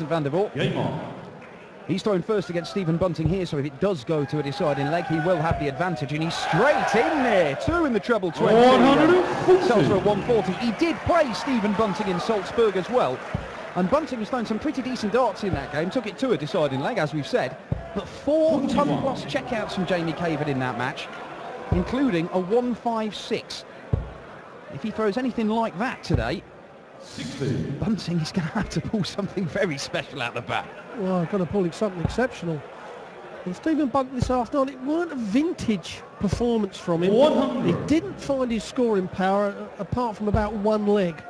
Van der Voort. He's thrown first against Stephen Bunting here, so if it does go to a deciding leg, he will have the advantage, and he's straight in there. 2 in the treble 20. Sells for a 140. He did play Stephen Bunting in Salzburg as well, and Bunting has thrown some pretty decent darts in that game. Took it to a deciding leg, as we've said, but 4 ton-plus checkouts from Jamie Caven in that match, including a 156. If he throws anything like that today, 60. Bunting is going to have to pull something very special out the bat. Well, I've got to pull something exceptional. And Stephen Bunting this afternoon, it weren't a vintage performance from him. 100. He didn't find his scoring power apart from about 1 leg.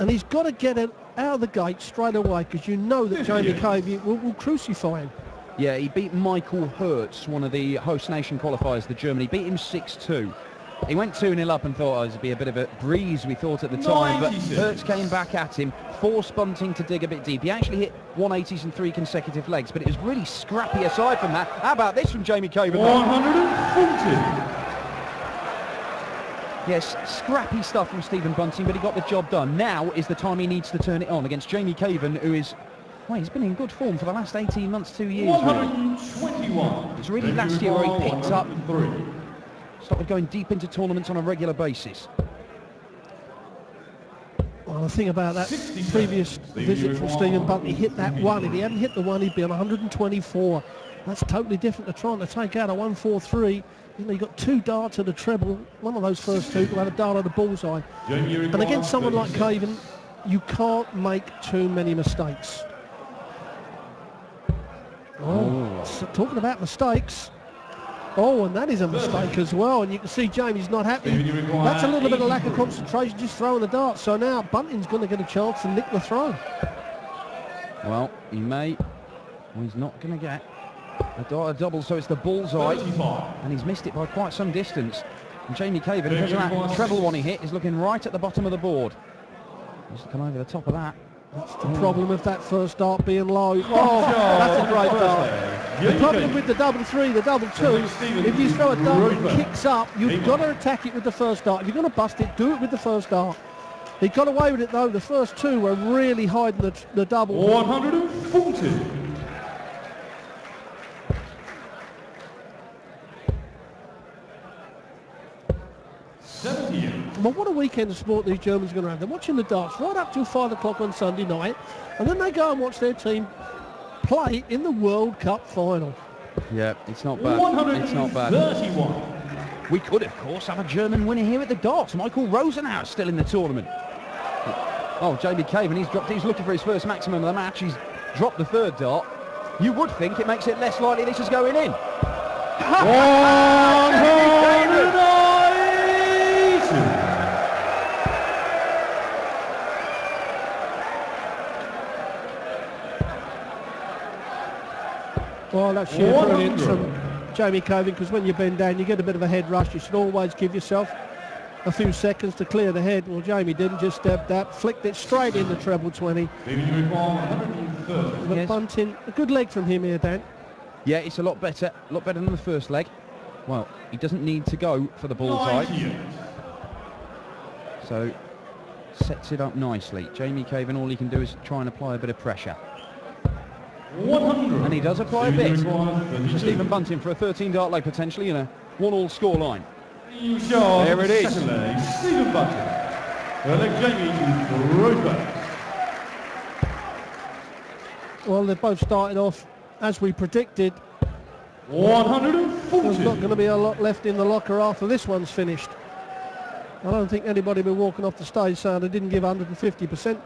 And he's got to get it out of the gate straight away, because you know that Jamie Caven will crucify him. Yeah, he beat Michael Hertz, one of the host nation qualifiers, the Germany. Beat him 6-2. He went 2-0 up and thought it would be a bit of a breeze, we thought at the time, but Hertz came back at him, forced Bunting to dig a bit deep. He actually hit 180s in 3 consecutive legs, but it was really scrappy aside from that. How about this from Jamie Caven? 140. Yes, scrappy stuff from Stephen Bunting, but he got the job done. Now is the time he needs to turn it on against Jamie Caven, who is, well, he's been in good form for the last 18 months, 2 years. 121. It's really last year where he picked up, started going deep into tournaments on a regular basis. Well, the thing about that previous visit from Stephen Bunting, he hit that 1. If he hadn't hit the 1, he'd be on 124. That's totally different to trying to take out a 143. You know, you got 2 darts at a treble. One of those first 2 had a dart at a bullseye. And against someone like Caven, you can't make too many mistakes. Oh, so talking about mistakes. Oh, and that is a mistake as well, and you can see Jamie's not happy. That's a little bit of lack of concentration, just throwing the dart. So now Bunting's going to get a chance to nick the throw. Well, he may, well, he's not going to get a dart a double, so it's the bullseye, and he's missed it by quite some distance. And Jamie Caven, because of that treble one he hit, is looking right at the bottom of the board. He's to come over the top of that. That's the problem of that first dart being low. Oh, that's a great dart. The problem with the double 3, the double 2, if you throw a dart that kicks up, you've got to attack it with the first dart. If you're going to bust it, do it with the first dart. He got away with it though. The first 2 were really hiding the double. 140. Well, what a weekend of sport these Germans are going to have. They're watching the darts right up till 5 o'clock on Sunday night, and then they go and watch their team play in the World Cup final. Yeah, it's not bad. It's not bad. 31. We could, of course, have a German winner here at the darts. Michael Rosenhaus still in the tournament. Oh, Jamie Caven, he's looking for his first maximum of the match. He's dropped the 3rd dart. You would think it makes it less likely this is going in. 180. Well, that's sheer brilliance from Jamie Caven, because when you bend down, you get a bit of a head rush. You should always give yourself a few seconds to clear the head. Well, Jamie didn't, just stepped up, flicked it straight in the treble 20. But Bunting, a good leg from him here, Dan. Yeah, it's a lot better than the first leg. Well, he doesn't need to go for the bullseye. So, sets it up nicely. Jamie Caven, all he can do is try and apply a bit of pressure. 100. And he does apply a bit. Stephen Bunting for a 13-dart leg potentially in a 1-all score line. There it is. Stephen Bunting. Well, they both started off as we predicted. 140. There's not going to be a lot left in the locker after this one's finished. I don't think anybody will be walking off the stage saying they didn't give 150%.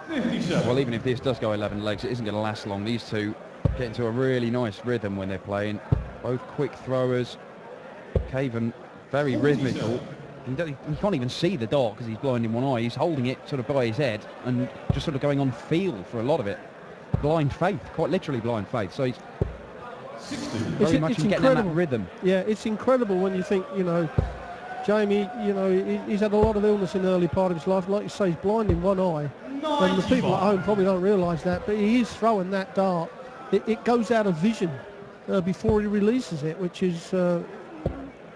57. Well, even if this does go 11 legs, it isn't going to last long. These two get into a really nice rhythm when they're playing. Both quick throwers. Caven, very rhythmical. He can't even see the dart because he's blind in one eye. He's holding it sort of by his head and just sort of going on feel for a lot of it. Blind faith, quite literally blind faith. So he's very much getting in that rhythm. Yeah, it's incredible when you think, you know, Jamie, you know, he's had a lot of illness in the early part of his life. Like you say, he's blind in one eye. And the people at home probably don't realise that, but he is throwing that dart. It goes out of vision before he releases it, which is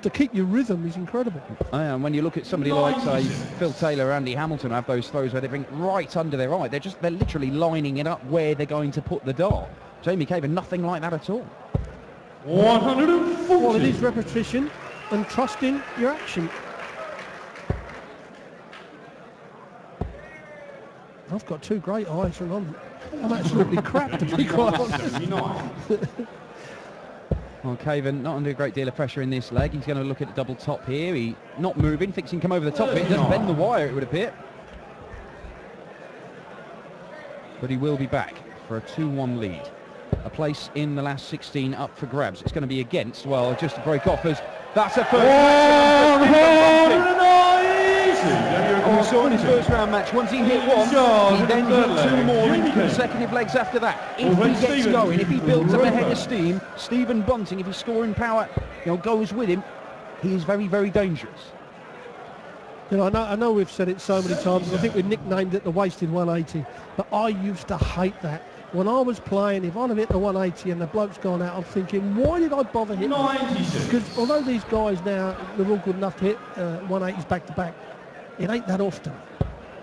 to keep your rhythm is incredible. And when you look at somebody like, say, Phil Taylor, Andy Hamilton have those throws where they bring it right under their eye. They're literally lining it up where they're going to put the dart. Jamie Caven, nothing like that at all. 140. Well, it is repetition and trusting your action. I've got two great eyes and I'm absolutely crap, to be quite honest. Well, Caven not under a great deal of pressure in this leg. He's going to look at the double top here. He not moving, thinks he can come over the top of it. Doesn't bend the wire, it would appear. But he will be back for a 2-1 lead. A place in the last 16 up for grabs. It's going to be against, well, just to break off as that's a first we saw in his first round match, once he hit one, he then hit two more in consecutive legs after that. If he gets going, if he builds up a head of steam, Stephen Bunting, if his scoring power goes with him, he is very, very dangerous. I know we've said it so many times, I think we nicknamed it the wasted 180, but I used to hate that. When I was playing, if I'd have hit the 180 and the bloke's gone out, I'm thinking, why did I bother hitting? Because although these guys now, they're all good enough to hit 180s back to back, it ain't that often,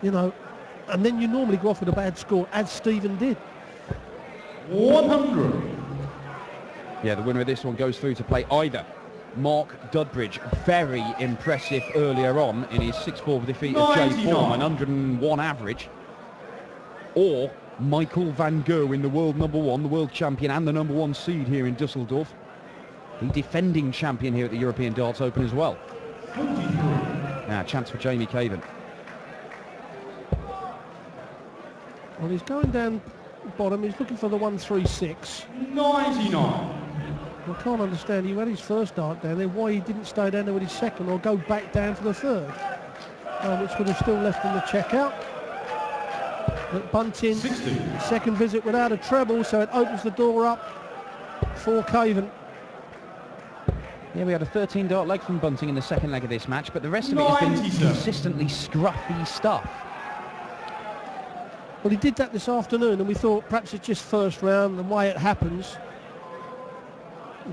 and then you normally go off with a bad score, as Stephen did. 100. Yeah, the winner of this one goes through to play either Mark Dudbridge, very impressive earlier on in his 6-4 defeat of Jay Form, an 101 average, or Michael van Gerwen, the world number one, the world champion and the number one seed here in Dusseldorf, the defending champion here at the European Darts Open as well. Now, chance for Jamie Caven. Well, he's going down bottom, he's looking for the 136. 99. I can't understand, he had his first dart down there, why he didn't stay down there with his second or go back down for the third, which would have still left him the checkout. But Bunting, 60. Second visit without a treble, so it opens the door up for Caven. Yeah, we had a 13-dart leg from Bunting in the second leg of this match, but the rest of it has been consistently scruffy stuff. Well, he did that this afternoon, and we thought perhaps it's just first round, the way it happens.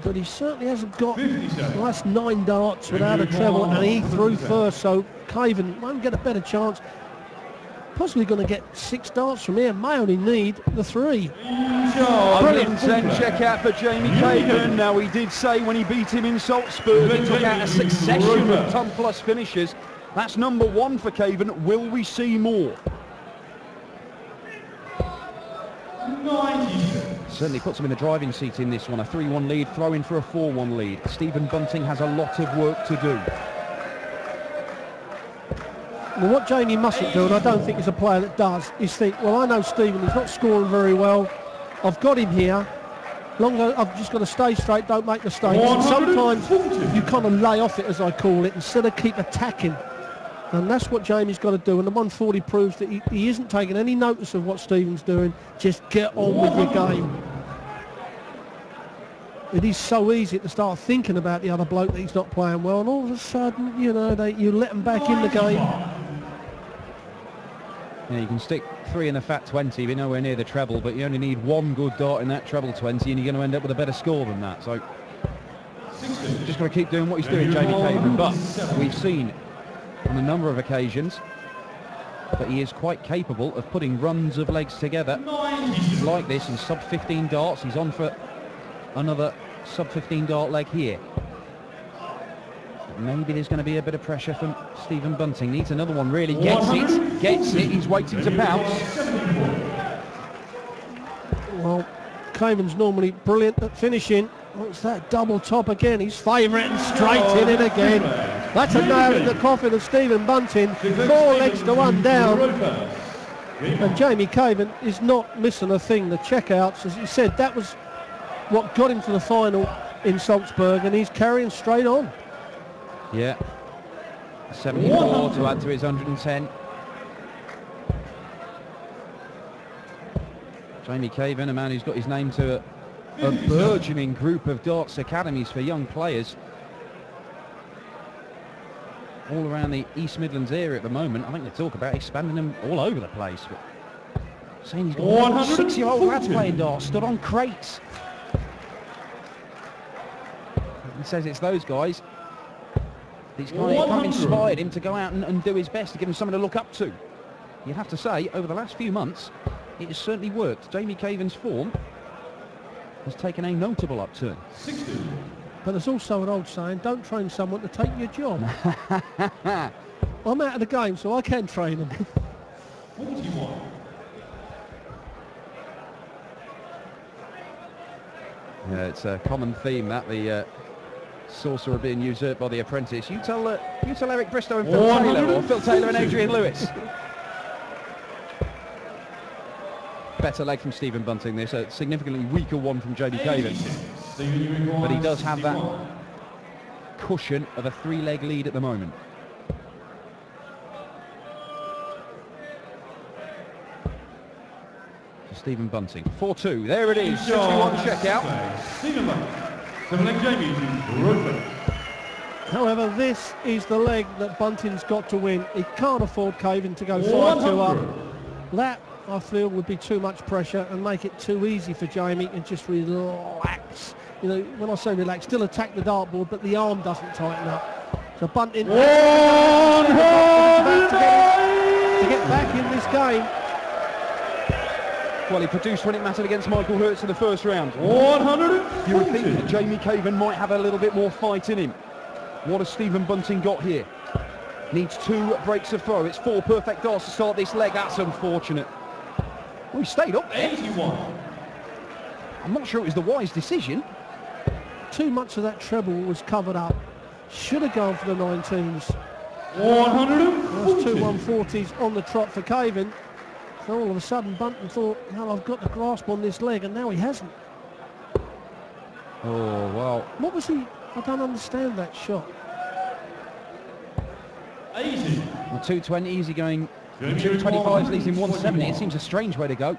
But he certainly hasn't got the last 9 darts without a treble, and he threw first, so Caven won't get a better chance. Possibly going to get 6 darts from here, may only need the 3. Brilliant 10 check out for Jamie Caven. Now, he did say when he beat him in Salzburg, he took out a succession of ton-plus finishes. That's number 1 for Caven. Will we see more? 90. Certainly puts him in the driving seat in this one. A 3-1 lead, throwing for a 4-1 lead. Stephen Bunting has a lot of work to do. Well, what Jamie mustn't do, and I don't think he's a player that does, is think, well, I know Stephen, he's not scoring very well. I've got him here. I've just got to stay straight, don't make mistakes. And sometimes you kind of lay off it, as I call it, instead of keep attacking. And that's what Jamie's got to do. And the 140 proves that he isn't taking any notice of what Stephen's doing. Just get on with your game. It is so easy to start thinking about the other bloke that he's not playing well, and all of a sudden, you let them back in the game. Yeah, you can stick 3 in the fat 20, be nowhere near the treble, but you only need 1 good dart in that treble 20, and you're going to end up with a better score than that. So, just got to keep doing what he's doing, Jamie Caven. But we've seen on a number of occasions that he is quite capable of putting runs of legs together like this in sub-15 darts. He's on for another sub-15 dart leg here. But maybe there's going to be a bit of pressure from Stephen Bunting. Needs another one, really. Gets it. He's waiting to pounce. Well, Caven's normally brilliant at finishing. What's that double top again? He's favourite and straight in it again. That's a nail in the coffin of Stephen Bunting. 4 legs to 1 down. And Jamie Caven is not missing a thing. The checkouts, as he said, that was what got him to the final in Salzburg, and he's carrying straight on. Yeah. 74 to add to his 110. Jamie Caven, a man who's got his name to a burgeoning group of darts academies for young players all around the East Midlands area at the moment. I think they talk about expanding them all over the place. But saying he's got 6-year-old lads playing darts, stood on crates. He says it's those guys It's kind of inspired him to go out and do his best, to give him something to look up to. You'd have to say, over the last few months, it has certainly worked. Jamie Caven's form has taken a notable upturn. 60. But there's also an old saying, don't train someone to take your job. I'm out of the game, so I can train them. 41. Yeah, it's a common theme that the sorcerer being usurped by the apprentice. You tell Eric Bristow and Phil Taylor, or Phil Taylor and Adrian Lewis. Better leg from Stephen Bunting. This a significantly weaker one from Jamie Caven, but he does have that cushion of a 3-leg lead at the moment. Stephen Bunting, 4-2, there it is, 61 checkout. Stephen Bunting, 7-leg Jamie Caven. However, this is the leg that Bunting's got to win. He can't afford Caven to go 5-2 up. That, I feel, would be too much pressure and make it too easy for Jamie and just relax. You know, when I say relax, still attack the dartboard, but the arm doesn't tighten up. So Bunting to get back in this game. Well, he produced when it mattered against Michael Hurts in the first round. 140. You would think that Jamie Caven might have a little bit more fight in him. What has Stephen Bunting got here? Needs 2 breaks of throw. It's 4 perfect darts to start this leg. That's unfortunate. Well, he stayed up there. 81. I'm not sure it was the wise decision. Too much of that treble was covered up. Should have gone for the 19s. 140. Those 2 140s on the trot for Caven. So all of a sudden Bunting thought, well, I've got the grasp on this leg, and now he hasn't. Oh, well. What was he? I don't understand that shot. 80. Well, 220s, he going 225s, leaves him 170. It seems a strange way to go.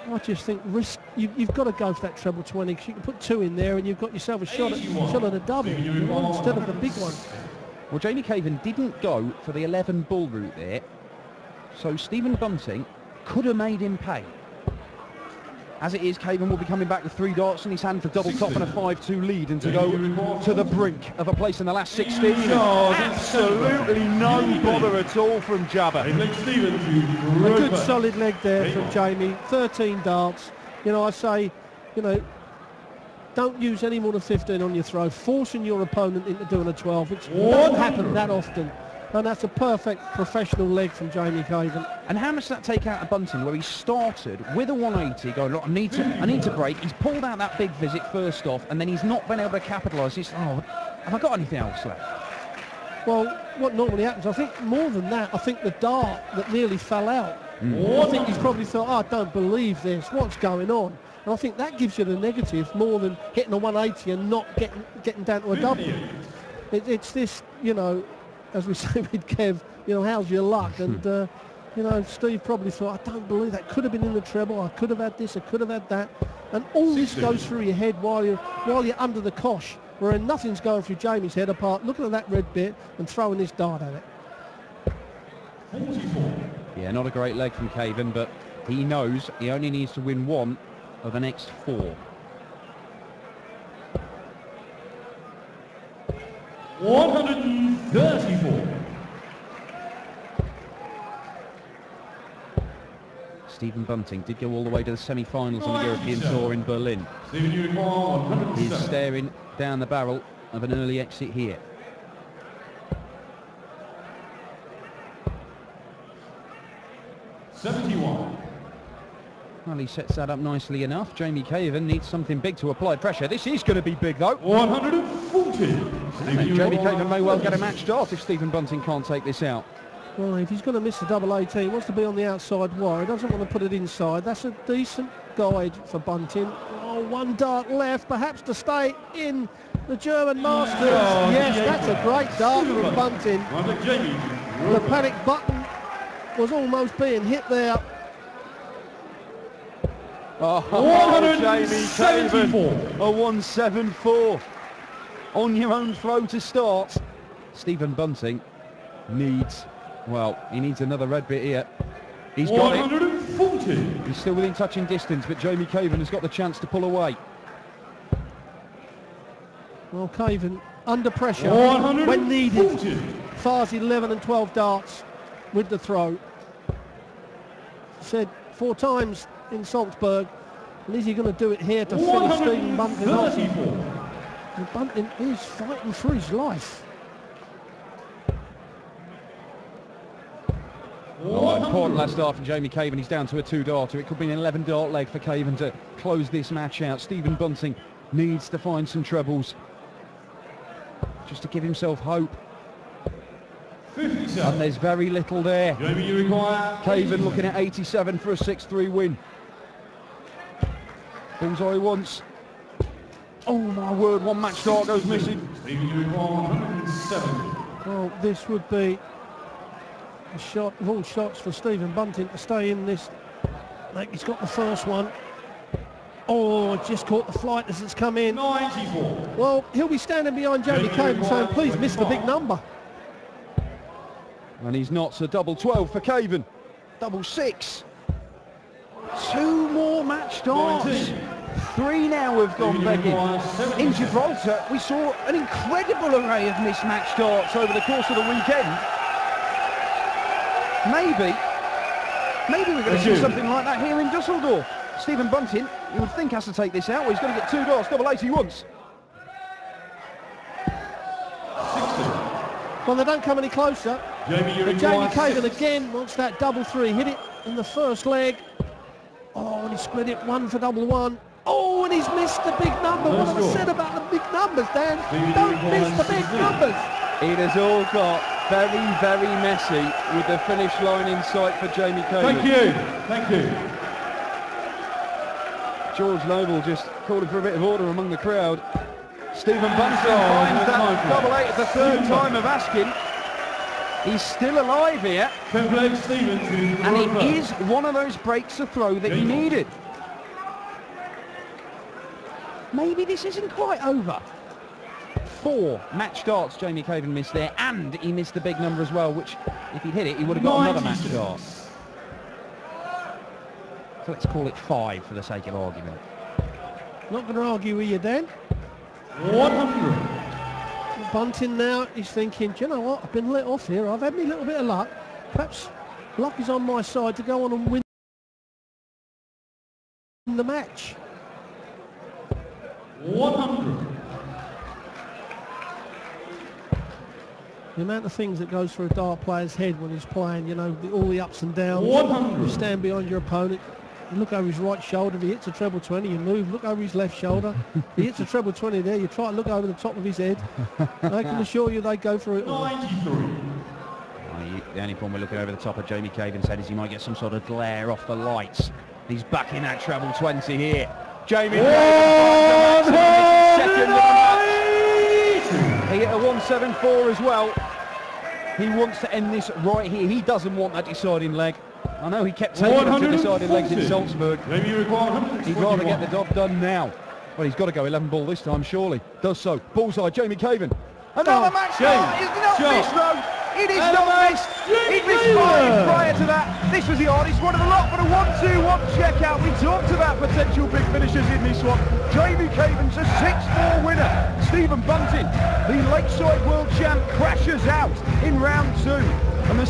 I just think risk. You've got to go for that treble 20, because you can put 2 in there and you've got yourself a shot at a double, you know, instead of the big one. Well, Jamie Caven didn't go for the 11 bull route there, so Stephen Bunting could have made him pay. As it is, Caven will be coming back with 3 darts in his hand for double top and a 5-2 lead, and to go to the brink of a place in the last 16. Absolutely no bother at all from Jabba. A good solid leg there from Jamie. 13 darts. You know, I say, you know, don't use any more than 15 on your throw. Forcing your opponent into doing a 12. It doesn't happen that often. And that's a perfect professional leg from Jamie Caven. And how much does that take out of Bunting, where he started with a 180 going, look, I need to break. He's pulled out that big visit first off, and then he's not been able to capitalise. He's, oh, have I got anything else left? Well, what normally happens, I think more than that, I think the dart that nearly fell out. I think he's probably thought, oh, I don't believe this, what's going on? And I think that gives you the negative more than hitting a 180 and not getting down to a double. It's this, you know, as we say with Kev, you know, how's your luck? And, you know, Steve probably thought, I don't believe that. Could have been in the treble. I could have had this. I could have had that. And all this goes through your head while you're under the cosh, where nothing's going through Jamie's head apart looking at that red bit and throwing this dart at it. 44. Yeah, not a great leg from Caven, but he knows he only needs to win 1 of the next 4. 134. Stephen Bunting did go all the way to the semi-finals on the European Tour in Berlin. He's staring down the barrel of an early exit here. Well, he sets that up nicely enough. Jamie Caven needs something big to apply pressure. This is going to be big, though. 140. Jamie Caven may well get a match start if Stephen Bunting can't take this out. Well, if he's going to miss the double 18, he wants to be on the outside wire. He doesn't want to put it inside. That's a decent guide for Bunting. Oh, 1 dart left, perhaps to stay in the German Masters. Yes, that's a great dart from Bunting. The panic button was almost being hit there. Oh, Jamie Caven, a 174 on your own throw to start. Stephen Bunting needs, well, he needs another red bit here. He's got 140. it. He's still within touching distance, but Jamie Caven has got the chance to pull away. Well, Caven under pressure, 140. when needed, fires 11 and 12 darts with the throw. Said 4 times in Salzburg, and is he going to do it here to finish Stephen Bunting off? And Bunting is fighting for his life. Important last start from Jamie Caven. He's down to a 2-darter. It could be an 11-dart leg for Caven to close this match out. Stephen Bunting needs to find some trebles just to give himself hope. 57. And there's very little there. Jamie, you require Caven looking at 87 for a 6-3 win. Bullseye once. Oh my word, 1 match start goes missing. Stephen, you require 170. Well, this would be a shot of all shots for Stephen Bunting to stay in this. Like, he's got the first one. Oh, just caught the flight as it's come in. 94. Well, he'll be standing behind Jamie Caven saying, please miss the big number. And he's not, so double 12 for Caven. Double 6. 2 more match starts. 19. 3 now have gone begging. In Gibraltar, we saw an incredible array of mismatched starts over the course of the weekend. Maybe we're going to see something like that here in Dusseldorf. Stephen Bunting, you would think, has to take this out. Well, he's going to get 2 darts, double 80 once. 60. Well, they don't come any closer. Jamie, you But Jamie require Caven again wants that double 3. Hit it in the first leg. Oh, and he spread it 1 for double 1. Oh, and he's missed the big number. What have I said about the big numbers, Dan? Don't miss the big numbers. It has all got very, very messy with the finish line in sight for Jamie Caven. Thank you. Thank you. George Noble just calling for a bit of order among the crowd. Stephen Bunting finds that double 8 at the 3rd time of asking. He's still alive here, and it is one of those breaks of throw that he needed. Maybe this isn't quite over. 4 match darts Jamie Caven missed there, and he missed the big number as well, which if he'd hit it, he would have got another match dart. So let's call it 5 for the sake of argument. Not going to argue with you, Dan. 100. Bunting now is thinking, do you know what, I've been let off here, I've had me a little bit of luck. Perhaps luck is on my side to go on and win the match. 100. The amount of things that goes through a dart player's head when he's playing, you know, all the ups and downs. 100. You stand behind your opponent, you look over his right shoulder, if he hits a treble 20, you move, look over his left shoulder. If he hits a treble 20 there, you try to look over the top of his head. I can assure you they go for it all. 93. The only problem with looking over the top of Jamie Caven's head is he might get some sort of glare off the lights. He's back in that treble 20 here. Jamie Caven second of the match. He hit a 174 as well. He wants to end this right here. He doesn't want that deciding leg. I know he kept taking them to deciding legs in Salzburg. Maybe you require 100. He'd rather get the job done now. Well, he's got to go 11 ball this time, surely. Does so. Bullseye, Jamie Caven. Another match start. It's not missed, though. It is not missed. It missed 5 prior to that. This was the hardest one of the lot, but a 1-2-1 checkout. We talked about potential big finishes in this one. Jamie Caven's a 6-4 winner. Stephen Bunting, the Lakeside World Champ, crashes out in round 2. And the